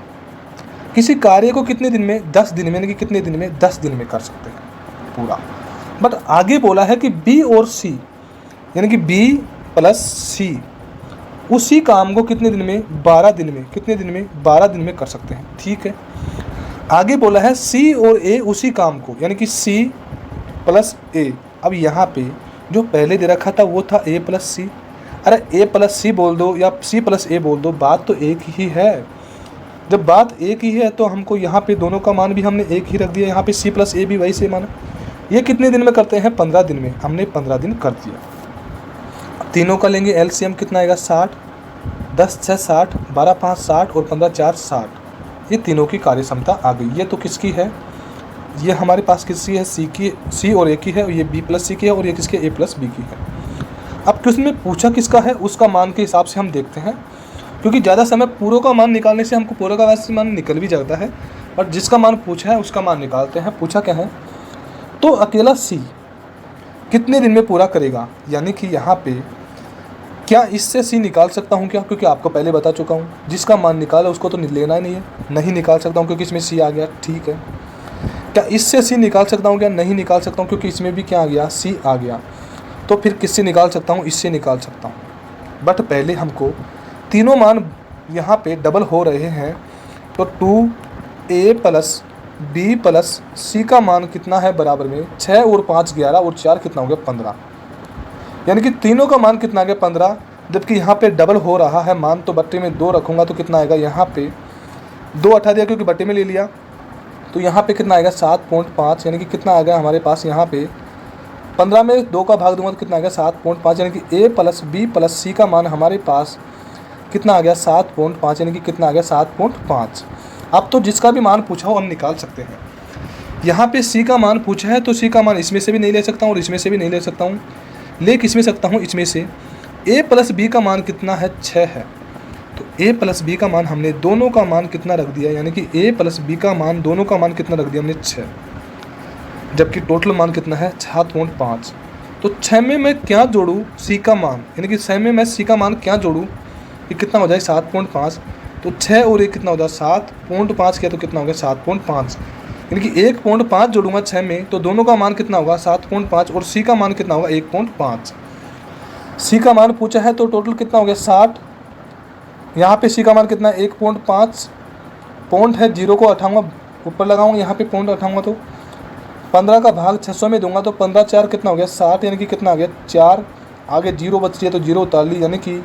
किसी कार्य को कितने दिन में 10 दिन में, यानी कि कितने दिन में 10 दिन में कर सकते हैं पूरा। बट आगे बोला है कि बी और सी, यानी कि बी प्लस सी उसी काम को कितने दिन में 12 दिन में, कितने दिन में 12 दिन में कर सकते हैं। ठीक है, आगे बोला है सी और ए उसी काम को, यानी कि सी प्लस ए। अब यहाँ पे जो पहले दे रखा था वो था ए प्लस सी, अरे ए प्लस सी बोल दो या सी प्लस ए बोल दो, बात तो एक ही है। जब बात एक ही है तो हमको यहाँ पे दोनों का मान भी हमने एक ही रख दिया, यहाँ पे सी प्लस ए भी वही से माना। ये कितने दिन में करते हैं 15 दिन में, हमने 15 दिन कर दिया। तीनों का लेंगे एलसीएम कितना आएगा 60, 10 6 60, 12 5 60 और 15 4 60। ये तीनों की कार्य क्षमता आ गई। ये तो किसकी है, ये हमारे पास किसकी है सी और ए की है, और ये बी प्लस सी की है, और ये किसके ए प्लस बी की है। अब क्वेश्चन में पूछा किसका है उसका मान के हिसाब से हम देखते हैं, क्योंकि ज़्यादा समय पूरों का मान निकालने से हमको पूरा का वैसे मान निकल भी जाता है, और जिसका मान पूछा है उसका मान निकालते हैं। पूछा क्या है, तो अकेला सी कितने दिन में पूरा करेगा, यानी कि यहाँ पे क्या इससे सी निकाल सकता हूँ क्या, क्योंकि आपको पहले बता चुका हूँ जिसका मान निकाला उसको तो लेना ही नहीं है, नहीं निकाल सकता हूँ क्योंकि इसमें सी आ गया। ठीक है, क्या इससे सी निकाल सकता हूँ क्या, नहीं निकाल सकता हूँ क्योंकि इसमें भी क्या आ गया सी आ गया। तो फिर किससे निकाल सकता हूँ, इससे निकाल सकता हूँ। बट पहले हमको तीनों मान यहाँ पे डबल हो रहे हैं, तो 2a प्लस बी प्लस सी का मान कितना है बराबर में 6 और 5 11 और 4 कितना हो गया 15, यानी कि तीनों का मान कितना आ गया 15। जबकि यहाँ पे डबल हो रहा है मान, तो बट्टे में 2 रखूँगा तो कितना आएगा, यहाँ पे 2 हटा दिया क्योंकि बट्टे में ले लिया, तो यहाँ पे कितना आएगा 7.5, यानी कि कितना आ गया हमारे पास यहाँ पे 15 में 2 का भाग दूंगा तो कितना आ गया 7.5, यानी कि ए प्लस बी प्लस सी का मान हमारे पास कितना आ गया 7.5, यानी कि कितना आ गया 7.5। अब तो जिसका भी मान पूछा हो हम निकाल सकते हैं। यहाँ पे सी का मान पूछा है तो सी का मान इसमें से भी नहीं ले सकता हूँ और इसमें से भी नहीं ले सकता हूँ, ले किसमें सकता हूँ, इसमें से। ए प्लस बी का मान कितना है 6 है, तो ए प्लस बी का मान हमने दोनों का मान कितना रख दिया, यानी कि ए प्लस बी का मान दोनों का मान कितना रख दिया हमने 6, जबकि टोटल मान कितना है 7.5। तो 6 में मैं क्या जोड़ूँ सी का मान, यानी कि 6 में मैं सी का मान क्या जोड़ूँ, ये कितना हो जाए 7.5, तो 6 और ये कितना हो जाए 7.5 किया तो कितना हो गया 7.5, यानी कि 1.5 जोड़ूंगा 6 में तो दोनों का मान कितना होगा 7.5 और सी का मान कितना होगा 1.5। सी का मान पूछा है तो टोटल कितना हो गया 60, यहाँ पे सी का मान कितना है 1.5, पॉइंट है 0 को उठाऊंगा ऊपर लगाऊंगा, यहाँ पे पॉइंट उठाऊंगा तो 15 का भाग 600 में दूंगा तो 15 4 कितना हो गया 60, यानी कि कितना आ गया 4, आगे 0 बच रही है तो 0 उतार ली, यानी कि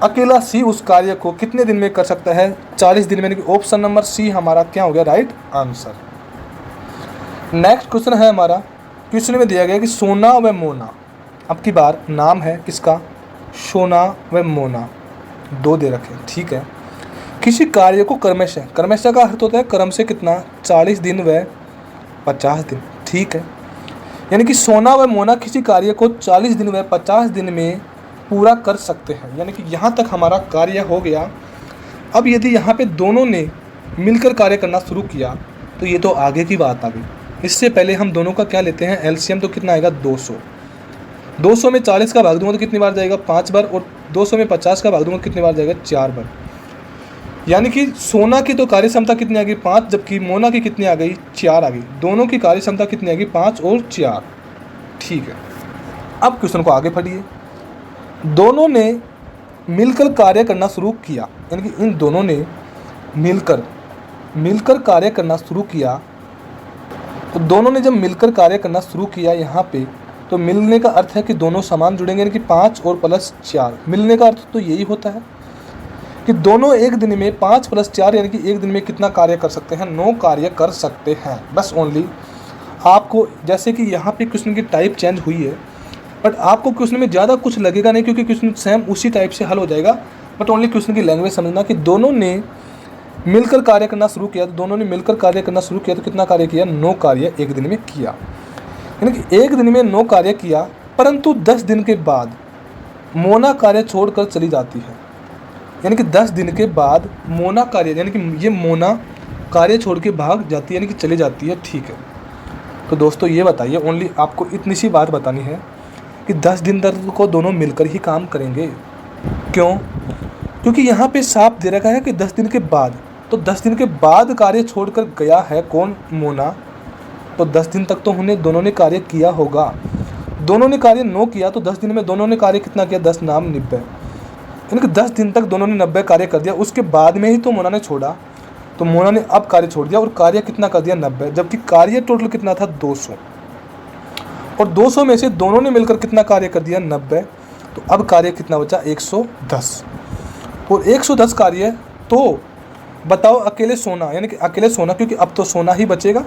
अकेला सी उस कार्य को कितने दिन में कर सकता है 40 दिन में, यानी कि ऑप्शन नंबर सी हमारा क्या हो गया राइट आंसर। नेक्स्ट क्वेश्चन है हमारा, क्वेश्चन में दिया गया कि सोना व मोना, अब की बार नाम है किसका सोना व मोना, 2 दे रखे ठीक है। किसी कार्य को क्रमशः, क्रमशः का अर्थ होता है क्रम से कितना 40 दिन व 50 दिन ठीक है, यानी कि सोना व मोना किसी कार्य को 40 दिन व 50 दिन में पूरा कर सकते हैं, यानी कि यहाँ तक हमारा कार्य हो गया। अब यदि यहाँ पे दोनों ने मिलकर कार्य करना शुरू किया तो ये तो आगे की बात आ गई। इससे पहले हम दोनों का क्या लेते हैं एलसीएम, तो कितना आएगा 200, 200 में 40 का भाग दूंगा तो कितनी बार जाएगा 5 बार, और 200 में 50 का भाग दूंगा कितनी बार जाएगा 4 बार, यानी कि सोना की तो कार्य क्षमता कितनी आ गई 5, जबकि मोना की कितनी आ गई 4 आ गई, दोनों की कार्य क्षमता कितनी आ गई 5 और 4 ठीक है। अब क्वेश्चन को आगे पढ़िए, दोनों ने मिलकर कार्य करना शुरू किया, यानी कि इन दोनों ने मिलकर कार्य करना शुरू किया, तो दोनों ने जब मिलकर कार्य करना शुरू किया यहाँ पे, तो मिलने का अर्थ है कि दोनों समान जुड़ेंगे, यानी कि 5 और प्लस 4, मिलने का अर्थ तो यही होता है कि दोनों एक दिन में 5 प्लस 4 यानी कि एक दिन में कितना कार्य कर सकते हैं 9 कार्य कर सकते हैं। बस ओनली आपको जैसे कि यहाँ पे क्वेश्चन की टाइप चेंज हुई है, बट आपको क्वेश्चन में ज़्यादा कुछ लगेगा नहीं क्योंकि क्वेश्चन सेम उसी टाइप से हल हो जाएगा, बट ओनली क्वेश्चन की लैंग्वेज समझना कि दोनों ने मिलकर कार्य करना शुरू किया, तो दोनों ने मिलकर कार्य करना शुरू किया तो कितना कार्य किया 9 कार्य एक दिन में किया, यानी कि एक दिन में 9 कार्य किया, परंतु 10 दिन के बाद मोना कार्य छोड़कर चली जाती है, यानी कि 10 दिन के बाद मोना कार्य यानी कि ये मोना कार्य छोड़ के भाग जाती है, यानी कि चली जाती है ठीक है। तो दोस्तों ये बताइए, ओनली आपको इतनी सी बात बतानी है कि 10 दिन तक को दोनों मिलकर ही काम करेंगे। क्यों? क्योंकि यहाँ पे साफ दे रखा है कि 10 दिन के बाद, तो 10 दिन के बाद कार्य छोड़कर गया है कौन मोना, तो 10 दिन तक तो उन्हें दोनों ने कार्य किया होगा, दोनों ने कार्य 9 किया तो 10 दिन में दोनों ने कार्य कितना किया 10 नाम 90, यानी कि 10 दिन तक दोनों ने 90 कार्य कर दिया, उसके बाद में ही तो मोना ने छोड़ा, तो मोना ने अब कार्य छोड़ दिया और कार्य कितना कर दिया 90, जबकि कार्य टोटल कितना था 200, और 200 में से दोनों ने मिलकर कितना कार्य कर दिया 90, तो अब कार्य कितना बचा 110, और 110 कार्य तो बताओ अकेले सोना, यानी कि अकेले सोना, क्योंकि अब तो सोना ही बचेगा,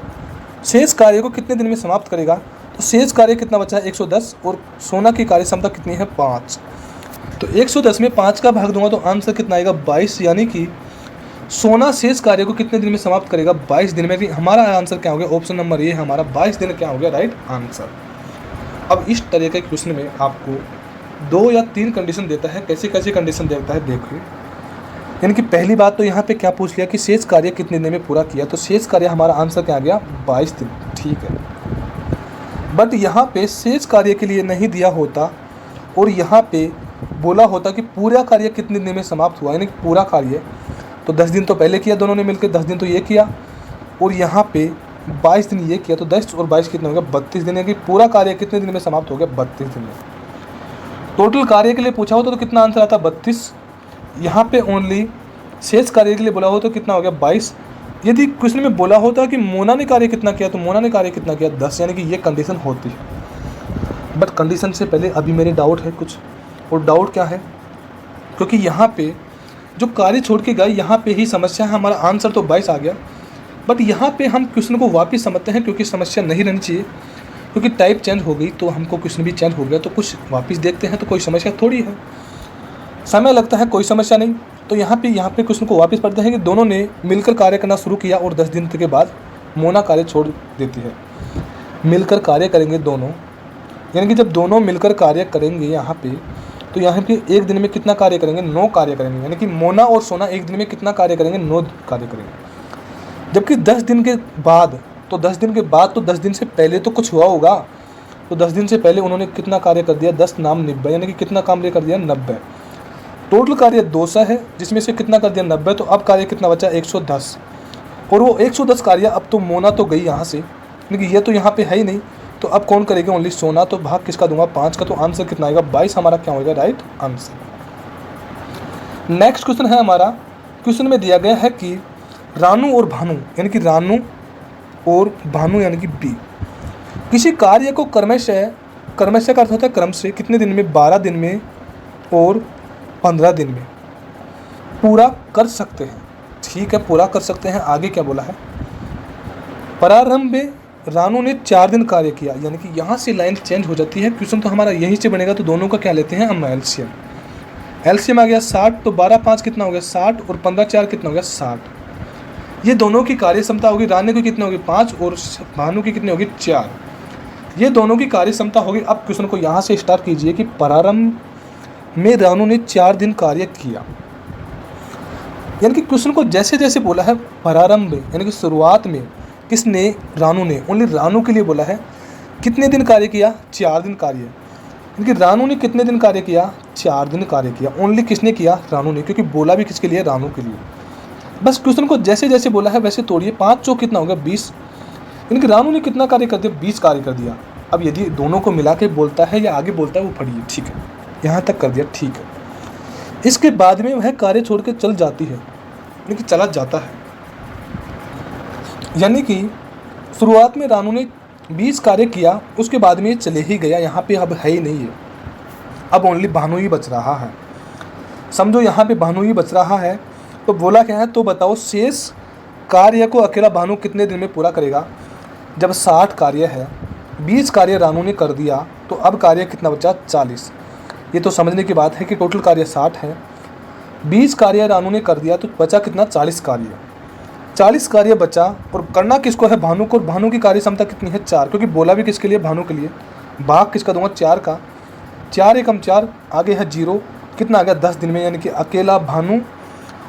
शेष कार्य को कितने दिन में समाप्त करेगा, तो शेष कार्य कितना बचा है 110, और सोना की कार्य क्षमता कितनी है 5, तो 110 में 5 का भाग दूंगा तो आंसर कितना आएगा 22, यानी कि सोना शेष कार्य को कितने दिन में समाप्त करेगा 22 दिन में। हमारा आंसर क्या हो गया ऑप्शन नंबर ए हमारा 22 दिन क्या हो गया राइट आंसर। अब इस तरह के क्वेश्चन में आपको 2 या 3 कंडीशन देता है, कैसे कैसे कंडीशन देता है देखिए, यानी कि पहली बात तो यहाँ पे क्या पूछ लिया कि शेष कार्य कितने दिन में पूरा किया, तो शेष कार्य हमारा आंसर क्या आ गया 22 दिन ठीक है। बट यहाँ पे शेष कार्य के लिए नहीं दिया होता और यहाँ पे बोला होता कि पूरा कार्य कितने दिन में समाप्त हुआ, यानी कि पूरा कार्य तो 10 दिन तो पहले किया दोनों ने मिलकर, 10 दिन तो ये किया, और यहाँ पे 22 दिन ये किया, तो 10 और 22 कितना हो गया 32 दिन, यानी कि पूरा कार्य कितने दिन में समाप्त हो गया 32 दिन में। टोटल कार्य के लिए पूछा होता तो कितना आंसर आता 32, यहाँ पे ओनली शेष कार्य के लिए बोला हो तो कितना हो गया 22। यदि क्वेश्चन में बोला होता कि मोना ने कार्य कितना किया तो मोना ने कार्य कितना किया 10, यानी कि ये कंडीशन होती है। बट कंडीशन से पहले अभी मेरे डाउट है कुछ, और डाउट क्या है, क्योंकि यहाँ पे जो कार्य छोड़ के गए यहाँ पे ही समस्या है, हमारा आंसर तो 22 आ गया, बट यहाँ पे हम क्वेश्चन को वापस समझते हैं क्योंकि समस्या नहीं रहनी चाहिए, क्योंकि टाइप चेंज हो गई तो हमको क्वेश्चन भी चेंज हो गया, तो कुछ वापस देखते हैं तो कोई समस्या थोड़ी है, समय लगता है कोई समस्या नहीं। तो यहाँ पे क्वेश्चन को वापस पढ़ते हैं कि दोनों ने मिलकर कार्य करना शुरू किया और 10 दिन के बाद मोना कार्य छोड़ देती है। मिलकर कार्य करेंगे दोनों, यानी कि जब दोनों मिलकर कार्य करेंगे यहाँ पे, तो यहाँ पे एक दिन में कितना कार्य करेंगे 9 कार्य करेंगे, यानी कि मोना और सोना एक दिन में कितना कार्य करेंगे 9 कार्य करेंगे। जबकि 10 दिन के बाद, तो 10 दिन के बाद तो 10 दिन से पहले तो कुछ हुआ होगा, तो 10 दिन से पहले उन्होंने कितना कार्य कर दिया 10 नाम 90, यानी कि कितना काम कर दिया 90। टोटल कार्य 200 है, जिसमें से कितना कर दिया 90, तो अब कार्य कितना बचा 110। और वो 110 कार्य अब तो मोना तो गई यहाँ से, लेकिन ये तो यहाँ पे है ही नहीं, तो अब कौन करेगा ओनली सोना, तो भाग किसका दूंगा 5 का, तो आंसर कितना आएगा 22 हमारा क्या होगा राइट आंसर। नेक्स्ट क्वेश्चन है हमारा, क्वेश्चन में दिया गया है कि रानू और भानु यानी कि रानू और भानु यानी कि बी किसी कार्य को क्रमशः का अर्थ होता है क्रम से कितने दिन में, 12 दिन में और 15 दिन में पूरा कर सकते हैं। ठीक है, पूरा कर सकते हैं। आगे क्या बोला है, प्रारंभ में रानू ने 4 दिन कार्य किया, यानी कि यहाँ से लाइन चेंज हो जाती है। क्वेश्चन तो हमारा यहीं से बनेगा, तो दोनों का क्या लेते हैं हम एलसीएम। एलसीएम आ गया 60, तो 12 5 कितना हो गया 60 और 15 4 कितना हो गया 60। ये दोनों की कार्य क्षमता होगी, रानू की कितनी होगी 5 और भानु की कितनी होगी 4। ये दोनों की कार्य क्षमता होगी। अब क्वेश्चन को यहाँ से स्टार्ट कीजिए कि प्रारंभ में रानू ने 4 दिन कार्य किया, यानी कि क्वेश्चन को जैसे जैसे बोला है प्रारंभ में यानी कि शुरुआत में किसने, रानू ने, ओनली रानू के लिए बोला है। कितने दिन कार्य किया 4 दिन कार्य, यानी कि रानू ने कितने दिन कार्य किया 4 दिन कार्य किया। ओनली किसने किया, रानू ने, क्योंकि बोला भी किसके लिए, रानू के लिए। बस क्वेश्चन को जैसे जैसे बोला है वैसे तोड़िए। 5 चौक कितना होगा 20, यानी कि रानू ने कितना कार्य कर दिया 20 कार्य कर दिया। अब यदि दोनों को मिला के बोलता है या आगे बोलता है वो पढ़िए। ठीक है, यहाँ तक कर दिया, ठीक है। इसके बाद में वह कार्य छोड़ के चल जाती है, यानी कि चला जाता है, यानी कि शुरुआत में रानू ने 20 कार्य किया, उसके बाद में ये चले ही गया। यहाँ पे अब है ही नहीं है, अब ओनली भानु ही बच रहा है। समझो यहाँ पे भानु ही बच रहा है। तो बोला क्या है, तो बताओ शेष कार्य को अकेला भानु कितने दिन में पूरा करेगा। जब 60 कार्य है, 20 कार्य रानू ने कर दिया, तो अब कार्य कितना बचा 40। ये तो समझने की बात है कि टोटल कार्य 60 है, 20 कार्य रानू ने कर दिया, तो बचा कितना 40 कार्य। 40 कार्य बचा और करना किसको है, भानु को। भानु की कार्य क्षमता कितनी है 4, क्योंकि बोला भी किसके लिए, भानु के लिए। भाग किसका दूंगा 4 का, 4 एकम 4, आगे है 0, कितना आ गया 10 दिन में, यानी कि अकेला भानु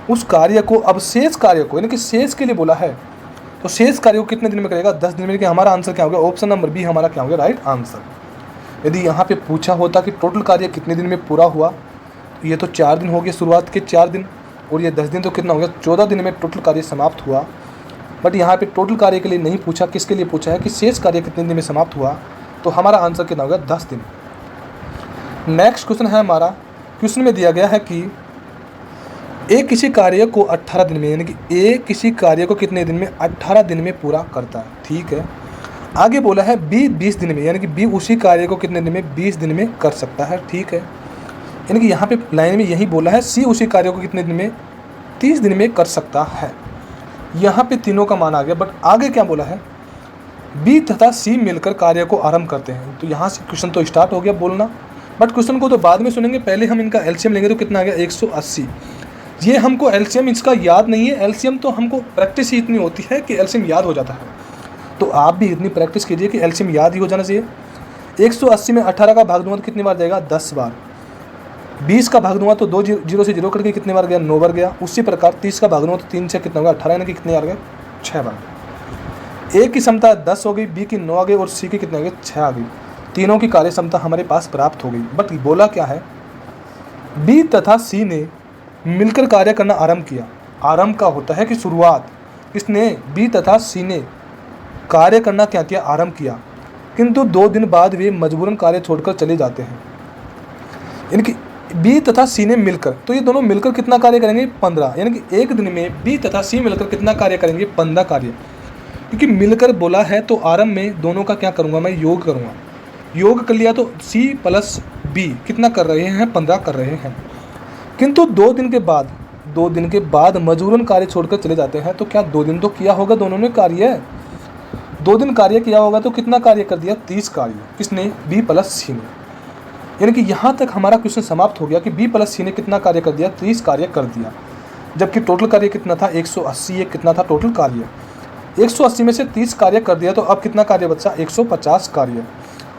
उस कार्य को, अब शेष कार्य को, यानी कि शेष के लिए बोला है, तो शेष कार्य को कितने दिन में करेगा 10 दिन में। कि हमारा आंसर क्या हो गया, ऑप्शन नंबर बी हमारा क्या हो गया राइट आंसर। यदि यहाँ पे पूछा होता कि टोटल कार्य कितने दिन में पूरा हुआ, तो ये तो 4 दिन हो गए शुरुआत के 4 दिन, और ये 10 दिन, तो कितना हो गया 14 दिन में टोटल कार्य समाप्त हुआ। बट यहाँ पे टोटल कार्य के लिए नहीं पूछा, किसके लिए पूछा है कि शेष कार्य कितने दिन में समाप्त हुआ, तो हमारा आंसर कितना होगा 10 दिन। नेक्स्ट क्वेश्चन है हमारा, क्वेश्चन में दिया गया है कि ए किसी कार्य को 18 दिन में, यानी कि ए किसी कार्य को कितने दिन में 18 दिन में पूरा करता है। ठीक है, आगे बोला है बी 20 दिन में, यानी कि बी उसी कार्य को कितने दिन में 20 दिन में कर सकता है। ठीक है, यानी कि यहाँ पे लाइन में यही बोला है सी उसी कार्य को कितने दिन में 30 दिन में कर सकता है। यहाँ पे तीनों का मान आ गया। बट आगे क्या बोला है, बी तथा सी मिलकर कार्य को आरंभ करते हैं। तो यहाँ से क्वेश्चन तो स्टार्ट हो गया बोलना, बट क्वेश्चन को तो बाद में सुनेंगे, पहले हम इनका एलसीएम लेंगे। तो कितना आ गया 180। ये हमको एलसीएम इसका याद नहीं है, एलसीएम तो हमको प्रैक्टिस ही इतनी होती है कि एलसीएम याद हो जाता है। तो आप भी इतनी प्रैक्टिस कीजिए कि एलसीएम याद ही हो जाना चाहिए। 180 में 18 का भाग दूंगा तो कितनी बार जाएगा 10 बार। 20 का भाग दूंगा तो 2 जीरो से 0 करके कितने बार गया 9 बार गया। उसी प्रकार 30 का भाग दूंगा तो 3 से कितना होगा 18, यानी कि कितने बार गए 6 बार। ए की क्षमता 10 हो गई, बी की 9 आ गई और सी की कितने आ गए 6 आ गई। तीनों की कार्य क्षमता हमारे पास प्राप्त हो गई। बट बोला क्या है, बी तथा सी ने मिलकर कार्य करना आरंभ किया। आरंभ का होता है कि शुरुआत, किसने बी तथा सी ने कार्य करना क्या किया आरंभ किया, किंतु 2 दिन बाद वे मजबूरन कार्य छोड़कर चले जाते हैं। यानी कि बी तथा सी ने मिलकर, तो ये दोनों मिलकर कितना कार्य करेंगे 15, यानी कि एक दिन में बी तथा सी मिलकर कितना कार्य करेंगे 15 कार्य। क्योंकि मिलकर बोला है तो आरंभ में दोनों का क्या करूँगा मैं योग करूँगा। योग कर लिया तो सी प्लस बी कितना कर रहे हैं 15 कर रहे हैं। किंतु 2 दिन के बाद मजबूरन कार्य छोड़कर चले जाते हैं। तो क्या 2 दिन तो किया होगा दोनों ने कार्य, 2 दिन कार्य किया होगा तो कितना कार्य कर दिया 30 कार्य, किसने बी प्लस सी ने। यानी कि यहाँ तक हमारा क्वेश्चन समाप्त हो गया कि बी प्लस सी ने कितना कार्य कर दिया 30 कार्य कर दिया। जबकि टोटल कार्य कितना था 180, ये कितना था टोटल कार्य 180 में से 30 कार्य कर दिया। तो अब कितना कार्य बचा 150 कार्य।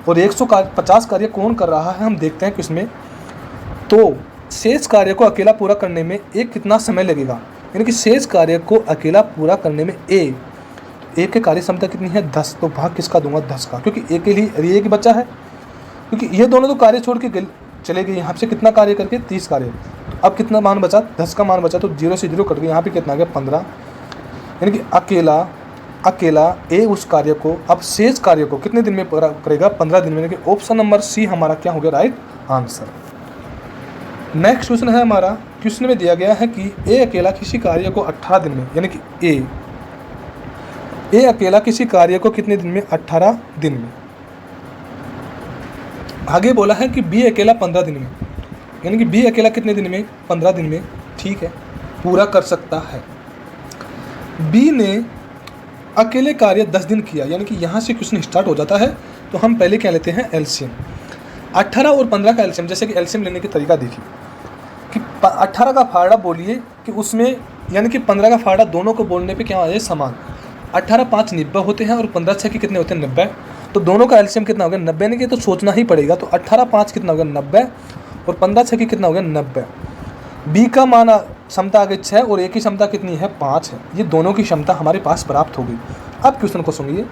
और 150 कार्य कौन कर रहा है हम देखते हैं किसमें। तो शेष कार्य को अकेला पूरा करने में एक कितना समय लगेगा, यानी कि शेष कार्य को अकेला पूरा करने में ए के कार्य क्षमता कितनी है 10। तो भाग किसका दूंगा 10 का, क्योंकि एक के लिए एक बचा है। क्योंकि ये दोनों तो कार्य छोड़ के चले गए यहाँ से कितना कार्य करके 30 कार्य। तो अब कितना मान बचा, 10 का मान बचा, तो 0 से 0 कट गया, यहाँ पे कितना आ गया 15, यानी कि अकेला ए उस कार्य को, अब शेष कार्य को कितने दिन में पूरा करेगा, 15 दिन में, यानी कि ऑप्शन नंबर सी हमारा क्या हो गया राइट आंसर। नेक्स्ट क्वेश्चन है हमारा, क्वेश्चन में दिया गया है कि ए अकेला किसी कार्य को 18 दिन में, यानी कि ए अकेला किसी कार्य को कितने दिन में, 18 दिन में। आगे बोला है कि बी अकेला 15 दिन में, यानी कि बी अकेला कितने दिन में, 15 दिन में, ठीक है, पूरा कर सकता है। बी ने अकेले कार्य 10 दिन किया, यानी कि यहाँ से क्वेश्चन स्टार्ट हो जाता है। तो हम पहले क्या लेते हैं एलसीएम, 18 और 15 का एलसीएम। जैसे कि एलसीएम लेने के तरीका देखिए कि 18 का फाड़ा बोलिए कि उसमें, यानी कि 15 का फाड़ा दोनों को बोलने पे क्या आ जाए समान, 18 5 90 होते हैं और 15 6 के कितने होते हैं 90, तो दोनों का एलसीएम कितना हो गया 90, ने के तो सोचना ही पड़ेगा। तो 18 5 कितना हो गया 90 और 15 6 की कितना हो गया 90। बी का मान क्षमता आ गई 6 और ए की क्षमता कितनी है 5 है, ये दोनों की क्षमता हमारे पास प्राप्त हो गई। अब क्वेश्चन को सुनिए,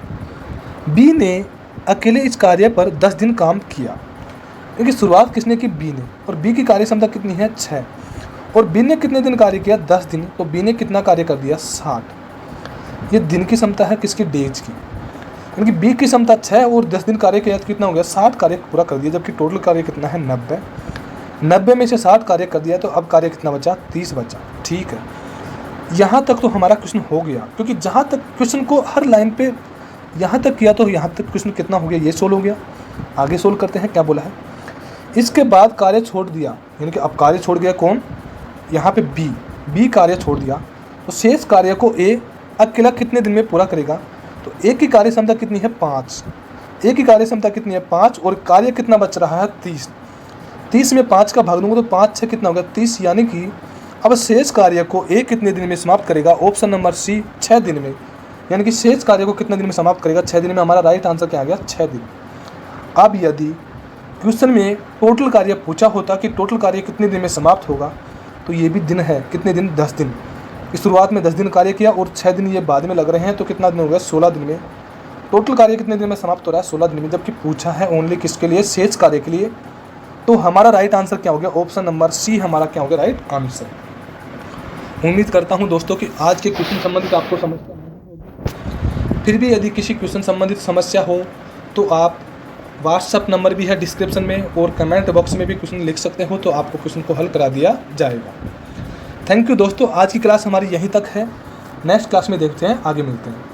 बी ने अकेले इस कार्य पर 10 दिन काम किया, क्योंकि शुरुआत किसने की, बी ने, और बी की कार्य क्षमता कितनी है 6, और बी ने कितने दिन कार्य किया 10 दिन, तो बी ने कितना कार्य कर दिया 60। ये दिन की क्षमता है किसकी, डेज की, यानी कि बी की क्षमता 6 और 10 दिन कार्य किया तो कितना हो गया 60 कार्य पूरा कर दिया, जबकि टोटल कार्य कितना है 90 में से 60 कार्य कर दिया, तो अब कार्य कितना बचा 30 बचा, ठीक है। यहाँ तक तो हमारा क्वेश्चन हो गया, क्योंकि जहाँ तक क्वेश्चन को हर लाइन पे यहाँ तक किया तो यहाँ तक क्वेश्चन कितना हो गया, ये सोल्व हो गया। आगे सोल्व करते हैं, क्या बोला है, इसके बाद कार्य छोड़ दिया, यानी कि अब कार्य छोड़ गया कौन, यहाँ पे बी कार्य छोड़ दिया, तो शेष कार्य को ए अकेला कितने दिन में पूरा करेगा, तो ए की कार्य क्षमता कितनी है 5, ए की कार्य क्षमता कितनी है 5, और कार्य कितना बच रहा है 30 में 5 का भाग दूंगा तो 5 6 कितना होगा 30, यानी कि अब शेष कार्य को ए कितने दिन में समाप्त करेगा, ऑप्शन नंबर सी 6 दिन में, यानी कि शेष कार्य को कितने दिन में समाप्त करेगा 6 दिन में। हमारा राइट आंसर क्या आ गया 6 दिन। अब यदि क्वेश्चन में टोटल कार्य पूछा होता कि टोटल कार्य कितने दिन में समाप्त होगा, तो ये भी दिन है, कितने दिन 10 दिन, इस शुरुआत में 10 दिन कार्य किया और 6 दिन ये बाद में लग रहे हैं, तो कितना दिन हो गया 16 दिन में। टोटल कार्य कितने दिन में समाप्त हो रहा है 16 दिन में, जबकि पूछा है ओनली किसके लिए, शेष कार्य के लिए। तो हमारा राइट आंसर क्या हो गया, ऑप्शन नंबर सी हमारा क्या हो गया राइट आंसर। उम्मीद करता हूं दोस्तों कि आज के क्वेश्चन संबंधित आपको समस्या नहीं होगी। फिर भी यदि किसी क्वेश्चन संबंधित समस्या हो तो आप व्हाट्सअप नंबर भी है डिस्क्रिप्शन में, और कमेंट बॉक्स में भी क्वेश्चन लिख सकते हो, तो आपको क्वेश्चन को हल करा दिया जाएगा। थैंक यू दोस्तों, आज की क्लास हमारी यहीं तक है, नेक्स्ट क्लास में देखते हैं, आगे मिलते हैं।